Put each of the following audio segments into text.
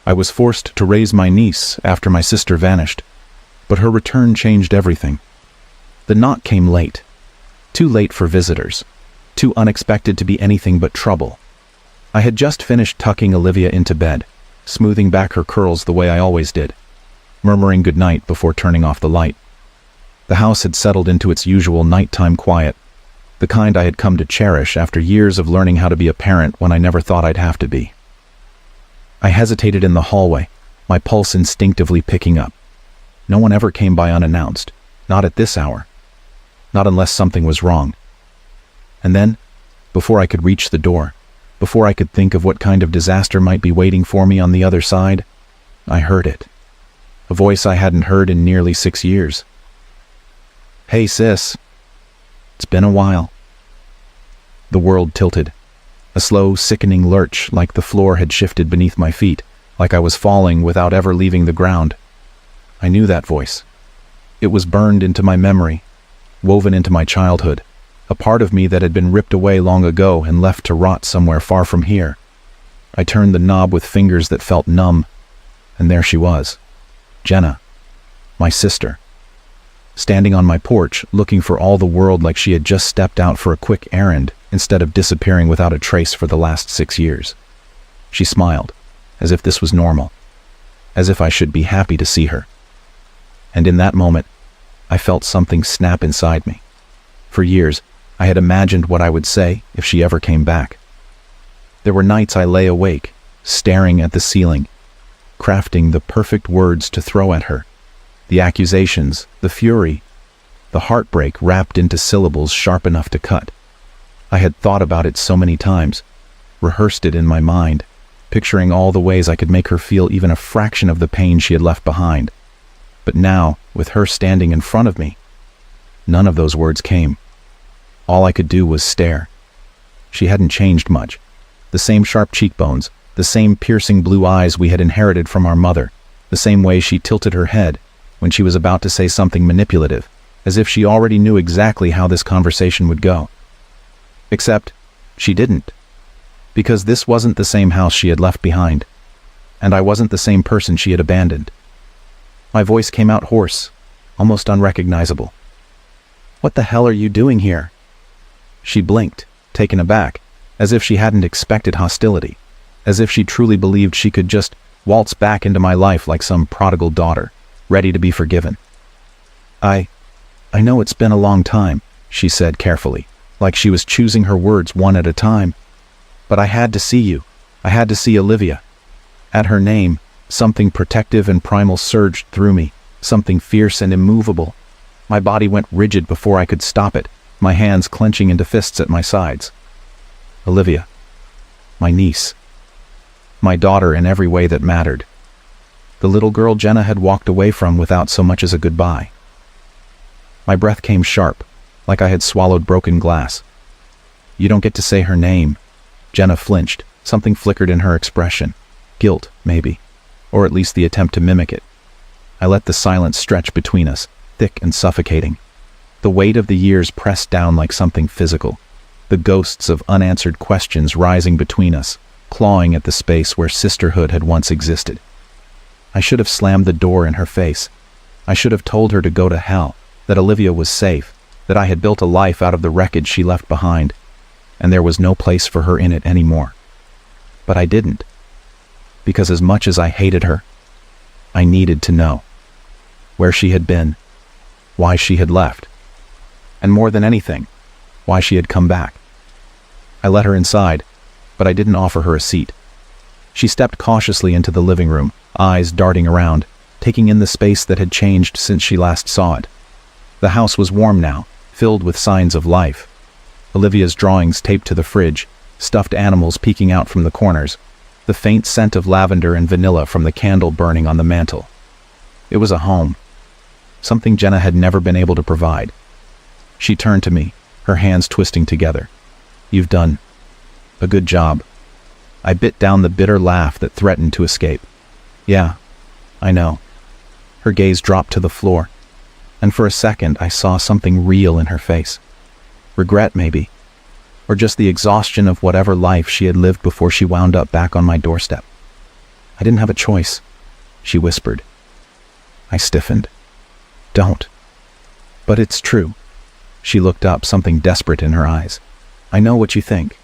I was forced to raise my niece after my sister vanished, but her return changed everything. The knock came late. Too late for visitors. Too unexpected to be anything but trouble. I had just finished tucking Olivia into bed, smoothing back her curls the way I always did, murmuring goodnight before turning off the light. The house had settled into its usual nighttime quiet, the kind I had come to cherish after years of learning how to be a parent when I never thought I'd have to be. I hesitated in the hallway, my pulse instinctively picking up. No one ever came by unannounced, not at this hour. Not unless something was wrong. And then, before I could reach the door, before I could think of what kind of disaster might be waiting for me on the other side, I heard it. A voice I hadn't heard in nearly 6 years. "Hey, sis. It's been a while." The world tilted. A slow, sickening lurch, like the floor had shifted beneath my feet, like I was falling without ever leaving the ground. I knew that voice. It was burned into my memory, woven into my childhood, a part of me that had been ripped away long ago and left to rot somewhere far from here. I turned the knob with fingers that felt numb, and there she was. Jenna, my sister, standing on my porch, looking for all the world like she had just stepped out for a quick errand instead of disappearing without a trace for the last 6 years. She smiled, as if this was normal, as if I should be happy to see her. And in that moment, I felt something snap inside me. For years, I had imagined what I would say if she ever came back. There were nights I lay awake, staring at the ceiling, crafting the perfect words to throw at her. The accusations, the fury, the heartbreak wrapped into syllables sharp enough to cut. I had thought about it so many times, rehearsed it in my mind, picturing all the ways I could make her feel even a fraction of the pain she had left behind. But now, with her standing in front of me, none of those words came. All I could do was stare. She hadn't changed much. The same sharp cheekbones, the same piercing blue eyes we had inherited from our mother, the same way she tilted her head when she was about to say something manipulative, as if she already knew exactly how this conversation would go. Except, she didn't. Because this wasn't the same house she had left behind, and I wasn't the same person she had abandoned. My voice came out hoarse, almost unrecognizable. "What the hell are you doing here?" She blinked, taken aback, as if she hadn't expected hostility, as if she truly believed she could just waltz back into my life like some prodigal daughter, ready to be forgiven. I know it's been a long time," she said carefully, like she was choosing her words one at a time. "But I had to see you. I had to see Olivia." At her name, something protective and primal surged through me, something fierce and immovable. My body went rigid before I could stop it, my hands clenching into fists at my sides. Olivia. My niece. My daughter in every way that mattered. The little girl Jenna had walked away from without so much as a goodbye. My breath came sharp, like I had swallowed broken glass. "You don't get to say her name." Jenna flinched. Something flickered in her expression. Guilt, maybe. Or at least the attempt to mimic it. I let the silence stretch between us, thick and suffocating. The weight of the years pressed down like something physical. The ghosts of unanswered questions rising between us, clawing at the space where sisterhood had once existed. I should have slammed the door in her face. I should have told her to go to hell, that Olivia was safe, that I had built a life out of the wreckage she left behind, and there was no place for her in it anymore. But I didn't. Because as much as I hated her, I needed to know where she had been, why she had left, and more than anything, why she had come back. I let her inside, but I didn't offer her a seat. She stepped cautiously into the living room, eyes darting around, taking in the space that had changed since she last saw it. The house was warm now, filled with signs of life. Olivia's drawings taped to the fridge, stuffed animals peeking out from the corners, the faint scent of lavender and vanilla from the candle burning on the mantel. It was a home, something Jenna had never been able to provide. She turned to me, her hands twisting together. "You've done a good job." I bit down the bitter laugh that threatened to escape. "Yeah, I know." Her gaze dropped to the floor, and for a second I saw something real in her face. Regret, maybe, or just the exhaustion of whatever life she had lived before she wound up back on my doorstep. I didn't have a choice, she whispered. I stiffened. Don't. But it's true. She looked up, something desperate in her eyes. I know what you think.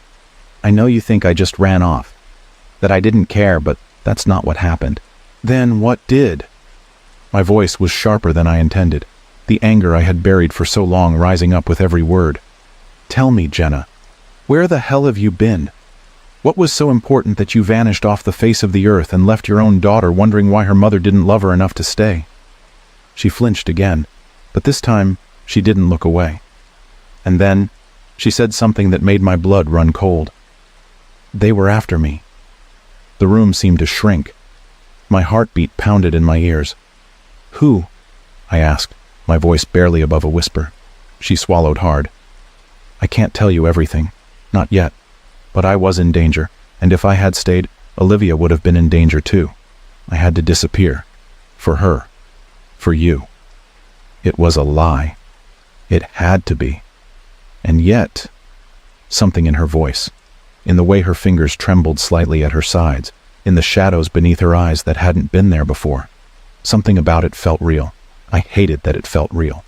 I know you think I just ran off, that I didn't care, but that's not what happened. Then what did? My voice was sharper than I intended, the anger I had buried for so long rising up with every word. Tell me, Jenna, where the hell have you been? What was so important that you vanished off the face of the earth and left your own daughter wondering why her mother didn't love her enough to stay? She flinched again, but this time she didn't look away. And then she said something that made my blood run cold. They were after me. The room seemed to shrink. My heartbeat pounded in my ears. Who? I asked, my voice barely above a whisper. She swallowed hard. I can't tell you everything. Not yet. But I was in danger, and if I had stayed, Olivia would have been in danger too. I had to disappear. For her. For you. It was a lie. It had to be. And yet, something in her voice, in the way her fingers trembled slightly at her sides, in the shadows beneath her eyes that hadn't been there before. Something about it felt real. I hated that it felt real.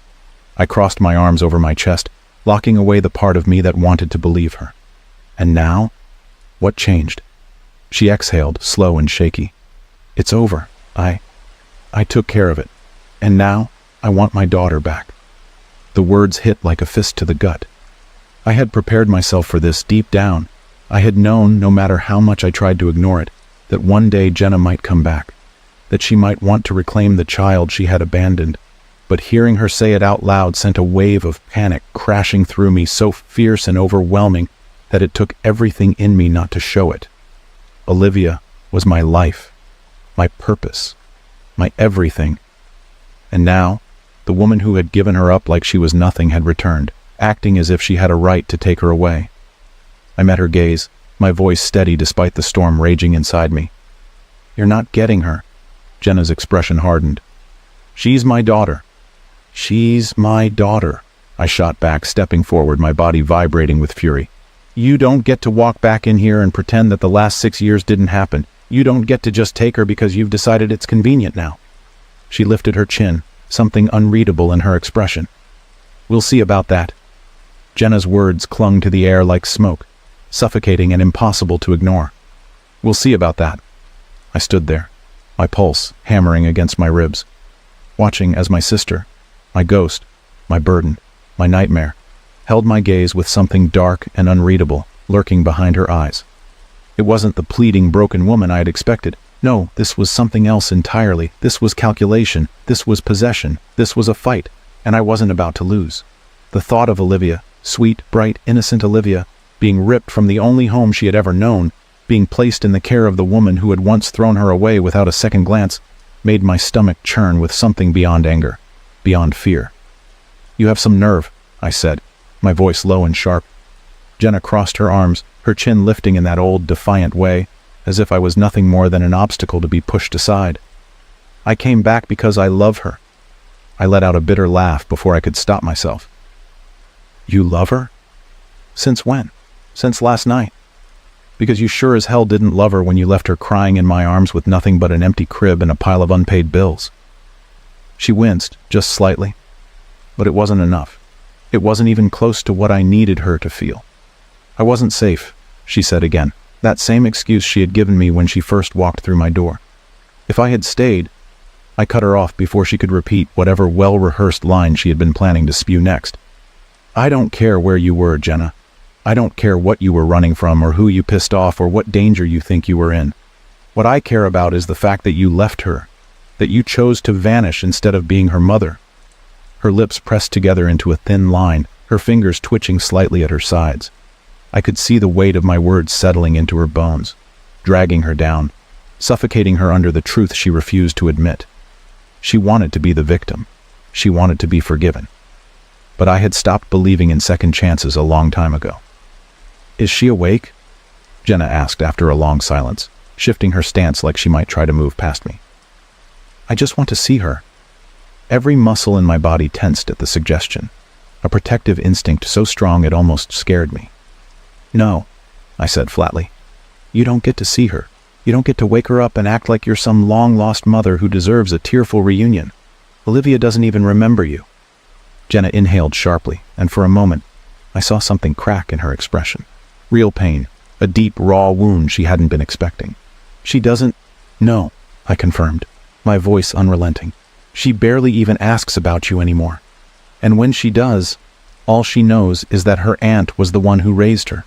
I crossed my arms over my chest, locking away the part of me that wanted to believe her. And now? What changed? She exhaled, slow and shaky. It's over. I took care of it. And now, I want my daughter back. The words hit like a fist to the gut. I had prepared myself for this deep down. I had known, no matter how much I tried to ignore it, that one day Jenna might come back, that she might want to reclaim the child she had abandoned. But hearing her say it out loud sent a wave of panic crashing through me, so fierce and overwhelming that it took everything in me not to show it. Olivia was my life, my purpose, my everything. And now, the woman who had given her up like she was nothing had returned, acting as if she had a right to take her away. I met her gaze, my voice steady despite the storm raging inside me. You're not getting her. Jenna's expression hardened. She's my daughter. She's my daughter, I shot back, stepping forward, my body vibrating with fury. You don't get to walk back in here and pretend that the last 6 years didn't happen. You don't get to just take her because you've decided it's convenient now. She lifted her chin, something unreadable in her expression. We'll see about that. Jenna's words clung to the air like smoke, suffocating and impossible to ignore. We'll see about that. I stood there, my pulse hammering against my ribs, watching as my sister, my ghost, my burden, my nightmare, held my gaze with something dark and unreadable lurking behind her eyes. It wasn't the pleading, broken woman I had expected. No, this was something else entirely. This was calculation. This was possession. This was a fight, and I wasn't about to lose. The thought of Olivia, sweet, bright, innocent Olivia, being ripped from the only home she had ever known, being placed in the care of the woman who had once thrown her away without a second glance, made my stomach churn with something beyond anger, beyond fear. You have some nerve, I said, my voice low and sharp. Jenna crossed her arms, her chin lifting in that old, defiant way, as if I was nothing more than an obstacle to be pushed aside. I came back because I love her. I let out a bitter laugh before I could stop myself. You love her? Since when? Since last night. Because you sure as hell didn't love her when you left her crying in my arms with nothing but an empty crib and a pile of unpaid bills. She winced, just slightly. But it wasn't enough. It wasn't even close to what I needed her to feel. I wasn't safe, she said again, that same excuse she had given me when she first walked through my door. If I had stayed, I cut her off before she could repeat whatever well-rehearsed line she had been planning to spew next. I don't care where you were, Jenna. I don't care what you were running from or who you pissed off or what danger you think you were in. What I care about is the fact that you left her, that you chose to vanish instead of being her mother. Her lips pressed together into a thin line, her fingers twitching slightly at her sides. I could see the weight of my words settling into her bones, dragging her down, suffocating her under the truth she refused to admit. She wanted to be the victim. She wanted to be forgiven. But I had stopped believing in second chances a long time ago. Is she awake? Jenna asked after a long silence, shifting her stance like she might try to move past me. I just want to see her. Every muscle in my body tensed at the suggestion, a protective instinct so strong it almost scared me. No, I said flatly. You don't get to see her. You don't get to wake her up and act like you're some long-lost mother who deserves a tearful reunion. Olivia doesn't even remember you." Jenna inhaled sharply, and for a moment, I saw something crack in her expression. Real pain, a deep, raw wound she hadn't been expecting. "She doesn't know," I confirmed, my voice unrelenting. "She barely even asks about you anymore. And when she does, all she knows is that her aunt was the one who raised her.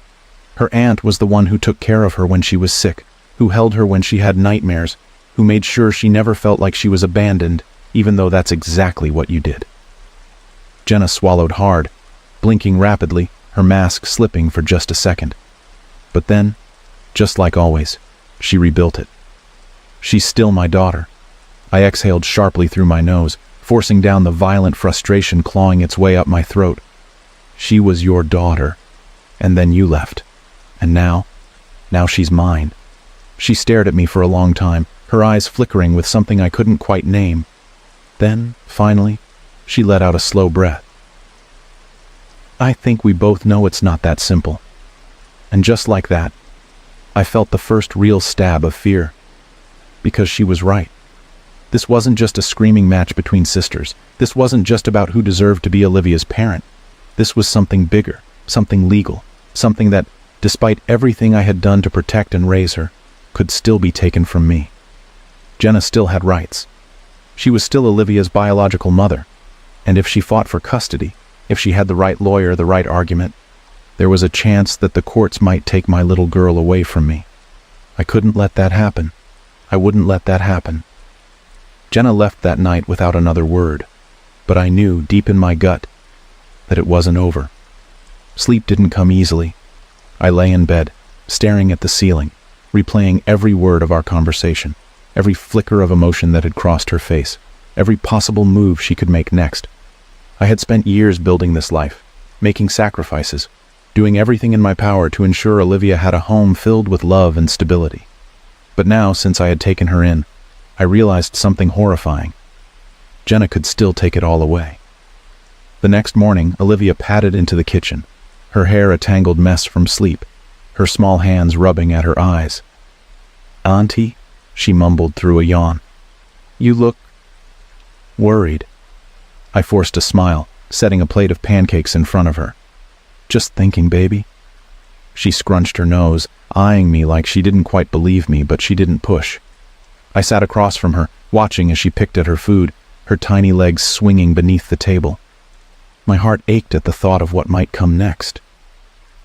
Her aunt was the one who took care of her when she was sick, who held her when she had nightmares, who made sure she never felt like she was abandoned, even though that's exactly what you did." Jenna swallowed hard, blinking rapidly, her mask slipping for just a second. But then, just like always, she rebuilt it. "She's still my daughter." I exhaled sharply through my nose, forcing down the violent frustration clawing its way up my throat. "She was your daughter, and then you left. And now she's mine." She stared at me for a long time, her eyes flickering with something I couldn't quite name. Then, finally, she let out a slow breath. "I think we both know it's not that simple." And just like that, I felt the first real stab of fear. Because she was right. This wasn't just a screaming match between sisters. This wasn't just about who deserved to be Olivia's parent. This was something bigger, something legal, something that, despite everything I had done to protect and raise her, could still be taken from me. Jenna still had rights. She was still Olivia's biological mother, and if she fought for custody, if she had the right lawyer, the right argument, there was a chance that the courts might take my little girl away from me. I couldn't let that happen. I wouldn't let that happen. Jenna left that night without another word, but I knew deep in my gut that it wasn't over. Sleep didn't come easily. I lay in bed, staring at the ceiling, replaying every word of our conversation, every flicker of emotion that had crossed her face, every possible move she could make next. I had spent years building this life, making sacrifices, doing everything in my power to ensure Olivia had a home filled with love and stability. But now, since I had taken her in, I realized something horrifying. Jenna could still take it all away. The next morning, Olivia padded into the kitchen, her hair a tangled mess from sleep, her small hands rubbing at her eyes. "Auntie," she mumbled through a yawn. "You look worried." I forced a smile, setting a plate of pancakes in front of her. "Just thinking, baby." She scrunched her nose, eyeing me like she didn't quite believe me, but she didn't push. I sat across from her, watching as she picked at her food, her tiny legs swinging beneath the table. My heart ached at the thought of what might come next.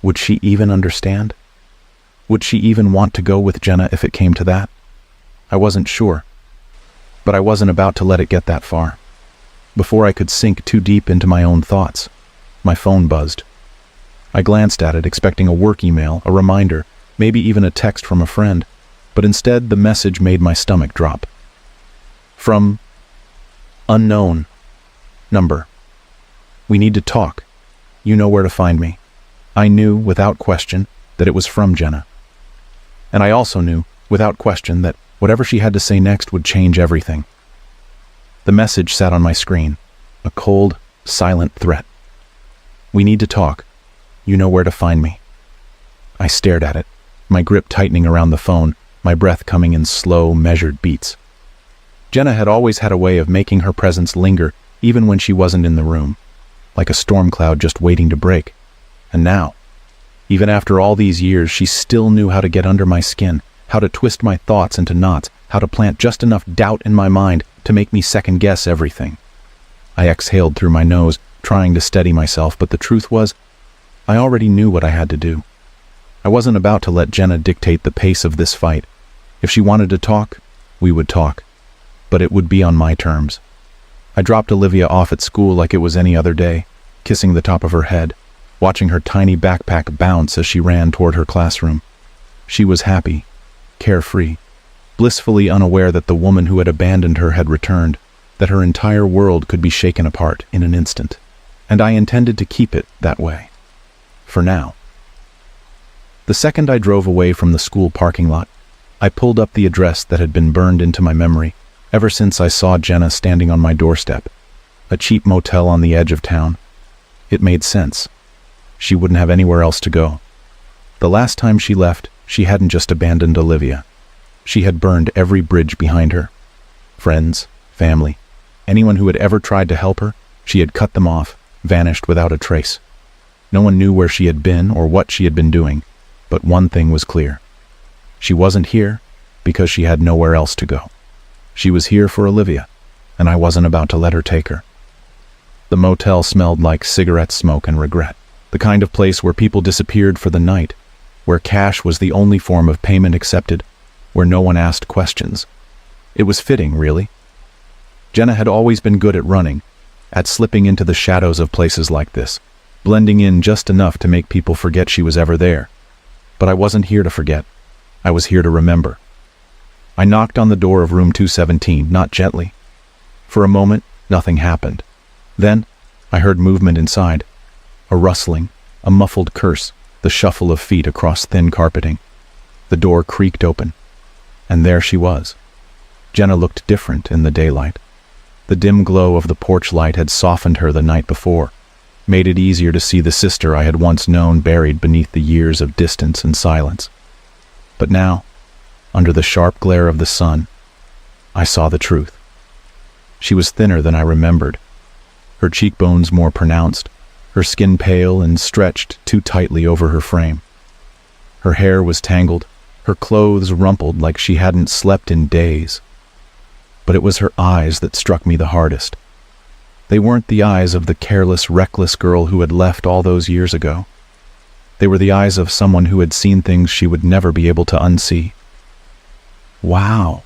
Would she even understand? Would she even want to go with Jenna if it came to that? I wasn't sure. But I wasn't about to let it get that far. Before I could sink too deep into my own thoughts, my phone buzzed. I glanced at it, expecting a work email, a reminder, maybe even a text from a friend, but instead the message made my stomach drop. From unknown number. "We need to talk. You know where to find me." I knew, without question, that it was from Jenna. And I also knew, without question, that whatever she had to say next would change everything. The message sat on my screen, a cold, silent threat. "We need to talk. You know where to find me." I stared at it, my grip tightening around the phone, my breath coming in slow, measured beats. Jenna had always had a way of making her presence linger even when she wasn't in the room, like a storm cloud just waiting to break. And now, even after all these years, she still knew how to get under my skin, how to twist my thoughts into knots, how to plant just enough doubt in my mind to make me second-guess everything. I exhaled through my nose, trying to steady myself, but the truth was, I already knew what I had to do. I wasn't about to let Jenna dictate the pace of this fight. If she wanted to talk, we would talk, but it would be on my terms. I dropped Olivia off at school like it was any other day, kissing the top of her head, watching her tiny backpack bounce as she ran toward her classroom. She was happy, carefree, blissfully unaware that the woman who had abandoned her had returned, that her entire world could be shaken apart in an instant. And I intended to keep it that way. For now. The second I drove away from the school parking lot, I pulled up the address that had been burned into my memory ever since I saw Jenna standing on my doorstep, a cheap motel on the edge of town. It made sense. She wouldn't have anywhere else to go. The last time she left, she hadn't just abandoned Olivia. She had burned every bridge behind her. Friends, family, anyone who had ever tried to help her, she had cut them off, vanished without a trace. No one knew where she had been or what she had been doing, but one thing was clear. She wasn't here because she had nowhere else to go. She was here for Olivia, and I wasn't about to let her take her. The motel smelled like cigarette smoke and regret, the kind of place where people disappeared for the night, where cash was the only form of payment accepted, where no one asked questions. It was fitting, really. Jenna had always been good at running, at slipping into the shadows of places like this, blending in just enough to make people forget she was ever there. But I wasn't here to forget. I was here to remember. I knocked on the door of room 217, not gently. For a moment, nothing happened. Then, I heard movement inside. A rustling, a muffled curse, the shuffle of feet across thin carpeting. The door creaked open. And there she was. Jenna looked different in the daylight. The dim glow of the porch light had softened her the night before, made it easier to see the sister I had once known buried beneath the years of distance and silence. But now, under the sharp glare of the sun, I saw the truth. She was thinner than I remembered, her cheekbones more pronounced, her skin pale and stretched too tightly over her frame. Her hair was tangled, her clothes rumpled like she hadn't slept in days. But it was her eyes that struck me the hardest. They weren't the eyes of the careless, reckless girl who had left all those years ago. They were the eyes of someone who had seen things she would never be able to unsee. "Wow,"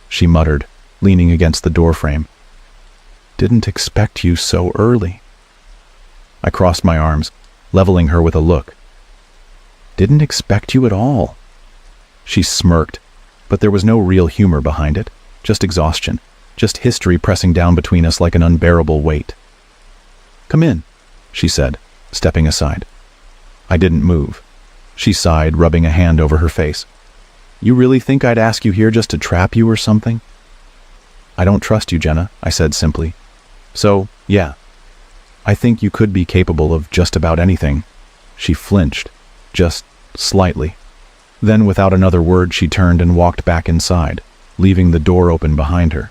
she muttered, leaning against the doorframe. "Didn't expect you so early." I crossed my arms, leveling her with a look. "Didn't expect you at all." She smirked, but there was no real humor behind it. Just exhaustion, just history pressing down between us like an unbearable weight. "Come in," she said, stepping aside. I didn't move. She sighed, rubbing a hand over her face. "You really think I'd ask you here just to trap you or something?" "I don't trust you, Jenna," I said simply. "So, yeah. I think you could be capable of just about anything." She flinched, just slightly. Then, without another word, she turned and walked back inside, leaving the door open behind her.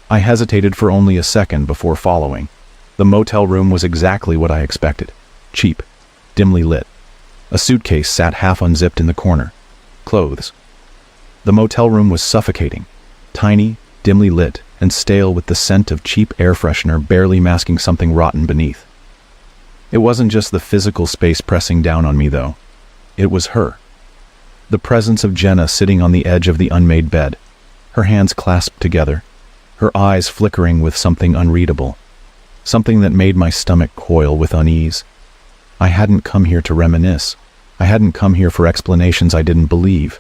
I hesitated for only a second before following. The motel room was exactly what I expected. Cheap, dimly lit. A suitcase sat half unzipped in the corner. Clothes. The motel room was suffocating. Tiny, dimly lit, and stale with the scent of cheap air freshener barely masking something rotten beneath. It wasn't just the physical space pressing down on me, though. It was her. The presence of Jenna sitting on the edge of the unmade bed, her hands clasped together, her eyes flickering with something unreadable, something that made my stomach coil with unease. I hadn't come here to reminisce. I hadn't come here for explanations I didn't believe.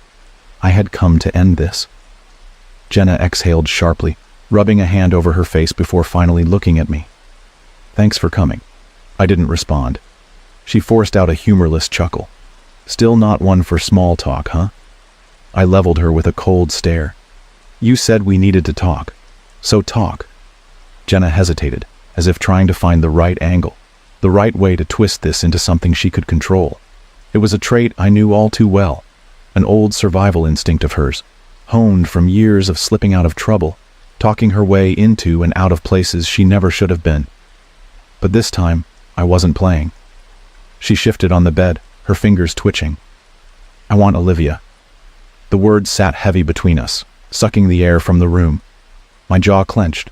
I had come to end this. Jenna exhaled sharply, rubbing a hand over her face before finally looking at me. "Thanks for coming." I didn't respond. She forced out a humorless chuckle. "Still not one for small talk, huh?" I leveled her with a cold stare. "You said we needed to talk. So talk." Jenna hesitated, as if trying to find the right angle, the right way to twist this into something she could control. It was a trait I knew all too well, an old survival instinct of hers, honed from years of slipping out of trouble, talking her way into and out of places she never should have been. But this time, I wasn't playing. She shifted on the bed, her fingers twitching. "I want Olivia." The words sat heavy between us, sucking the air from the room. My jaw clenched.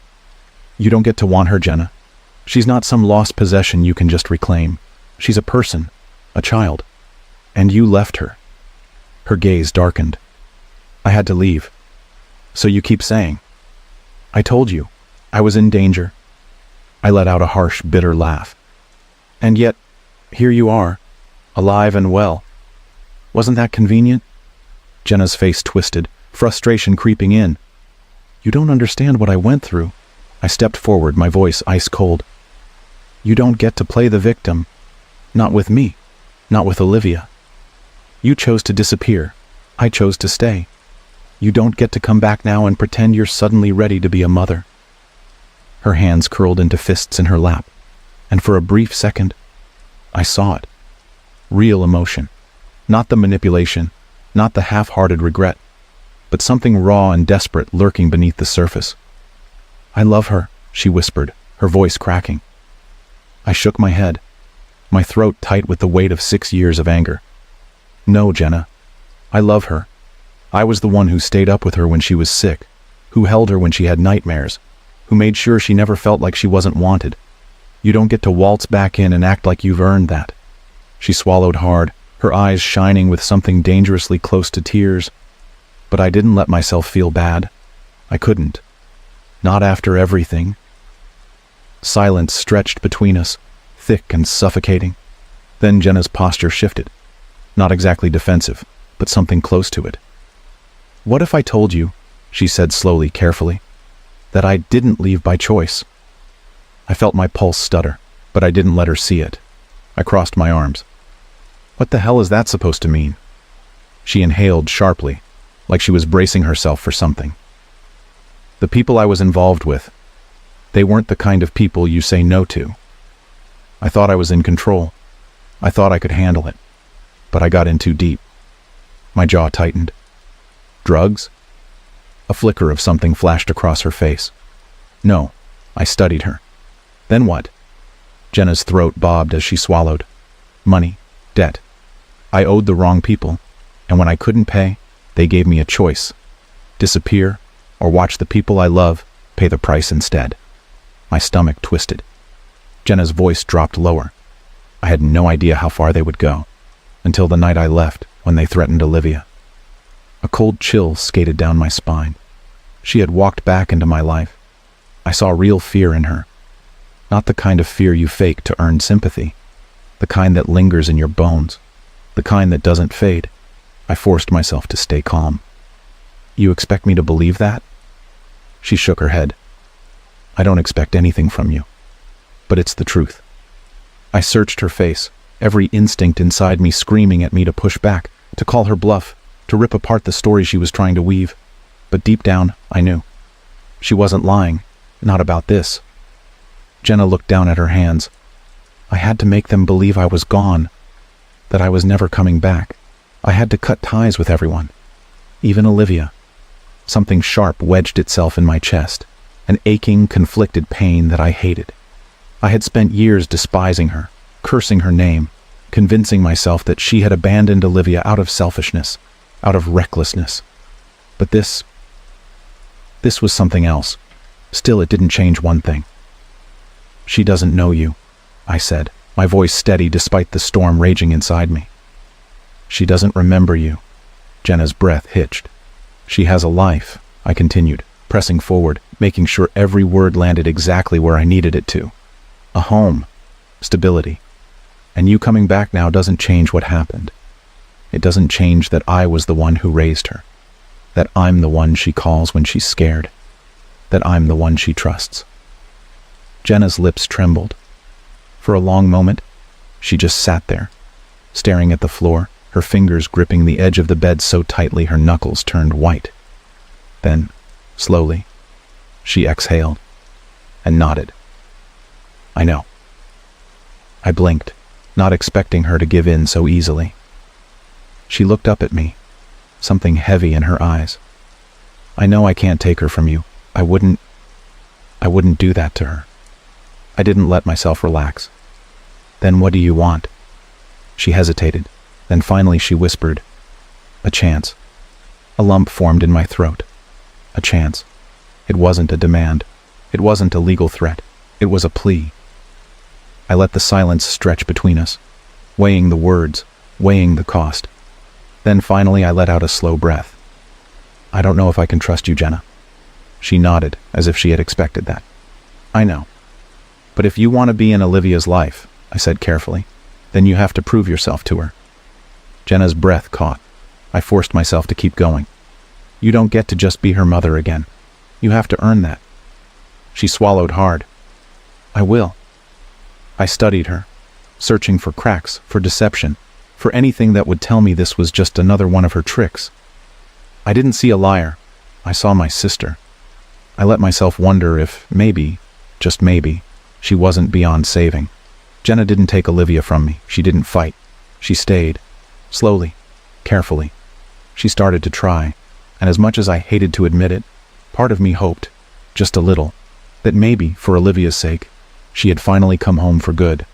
"You don't get to want her, Jenna. She's not some lost possession you can just reclaim. She's a person, a child. And you left her." Her gaze darkened. "I had to leave. So you keep saying." "I told you. I was in danger." I let out a harsh, bitter laugh. "And yet, here you are, alive and well. Wasn't that convenient?" Jenna's face twisted, frustration creeping in. "You don't understand what I went through." I stepped forward, my voice ice cold. "You don't get to play the victim. Not with me. Not with Olivia. You chose to disappear. I chose to stay. You don't get to come back now and pretend you're suddenly ready to be a mother." Her hands curled into fists in her lap, and for a brief second, I saw it. Real emotion. Not the manipulation, not the half-hearted regret. but something raw and desperate lurking beneath the surface. "I love her," she whispered, her voice cracking. I shook my head, my throat tight with the weight of 6 years of anger. "No, Jenna. I love her. I was the one who stayed up with her when she was sick, who held her when she had nightmares, who made sure she never felt like she wasn't wanted. You don't get to waltz back in and act like you've earned that." She swallowed hard, her eyes shining with something dangerously close to tears. But I didn't let myself feel bad. I couldn't. Not after everything. Silence stretched between us, thick and suffocating. Then Jenna's posture shifted. Not exactly defensive, but something close to it. "What if I told you," she said slowly, carefully, "that I didn't leave by choice?" I felt my pulse stutter, but I didn't let her see it. I crossed my arms. "What the hell is that supposed to mean?" She inhaled sharply, like she was bracing herself for something. "The people I was involved with, they weren't the kind of people you say no to. I thought I was in control. I thought I could handle it. But I got in too deep." My jaw tightened. "Drugs?" A flicker of something flashed across her face. "No," I studied her. "Then what?" Jenna's throat bobbed as she swallowed. "Money, debt. I owed the wrong people, and when I couldn't pay, they gave me a choice. Disappear, or watch the people I love pay the price instead." My stomach twisted. Jenna's voice dropped lower. I had no idea how far they would go, until the night I left, when they threatened Olivia. A cold chill skated down my spine. She had walked back into my life. I saw real fear in her. Not the kind of fear you fake to earn sympathy. The kind that lingers in your bones. The kind that doesn't fade. I forced myself to stay calm. "You expect me to believe that?" She shook her head. "I don't expect anything from you. But it's the truth." I searched her face, every instinct inside me screaming at me to push back, to call her bluff, to rip apart the story she was trying to weave. But deep down, I knew. She wasn't lying. Not about this. Jenna looked down at her hands. "I had to make them believe I was gone, that I was never coming back. I had to cut ties with everyone. Even Olivia." Something sharp wedged itself in my chest, an aching, conflicted pain that I hated. I had spent years despising her, cursing her name, convincing myself that she had abandoned Olivia out of selfishness, out of recklessness. But this was something else. Still, it didn't change one thing. "She doesn't know you," I said, my voice steady despite the storm raging inside me. "She doesn't remember you." Jenna's breath hitched. "She has a life," I continued, pressing forward, making sure every word landed exactly where I needed it to. "A home, stability. And you coming back now doesn't change what happened. It doesn't change that I was the one who raised her, that I'm the one she calls when she's scared, that I'm the one she trusts." Jenna's lips trembled. For a long moment, she just sat there, staring at the floor, her fingers gripping the edge of the bed so tightly her knuckles turned white. Then, slowly, she exhaled and nodded. "I know." I blinked, not expecting her to give in so easily. She looked up at me, something heavy in her eyes. "I know I can't take her from you. I wouldn't do that to her." I didn't let myself relax. "Then what do you want?" She hesitated. Then finally she whispered, "A chance." A lump formed in my throat. A chance. It wasn't a demand. It wasn't a legal threat. It was a plea. I let the silence stretch between us, weighing the words, weighing the cost. Then finally I let out a slow breath. "I don't know if I can trust you, Jenna." She nodded, as if she had expected that. "I know. But if you want to be in Olivia's life," I said carefully, "then you have to prove yourself to her." Jenna's breath caught. I forced myself to keep going. "You don't get to just be her mother again. You have to earn that." She swallowed hard. "I will." I studied her, searching for cracks, for deception, for anything that would tell me this was just another one of her tricks. I didn't see a liar. I saw my sister. I let myself wonder if maybe, just maybe, she wasn't beyond saving. Jenna didn't take Olivia from me. She didn't fight. She stayed. Slowly, carefully. She started to try. and as much as I hated to admit it, part of me hoped, just a little, that maybe, for Olivia's sake, she had finally come home for good.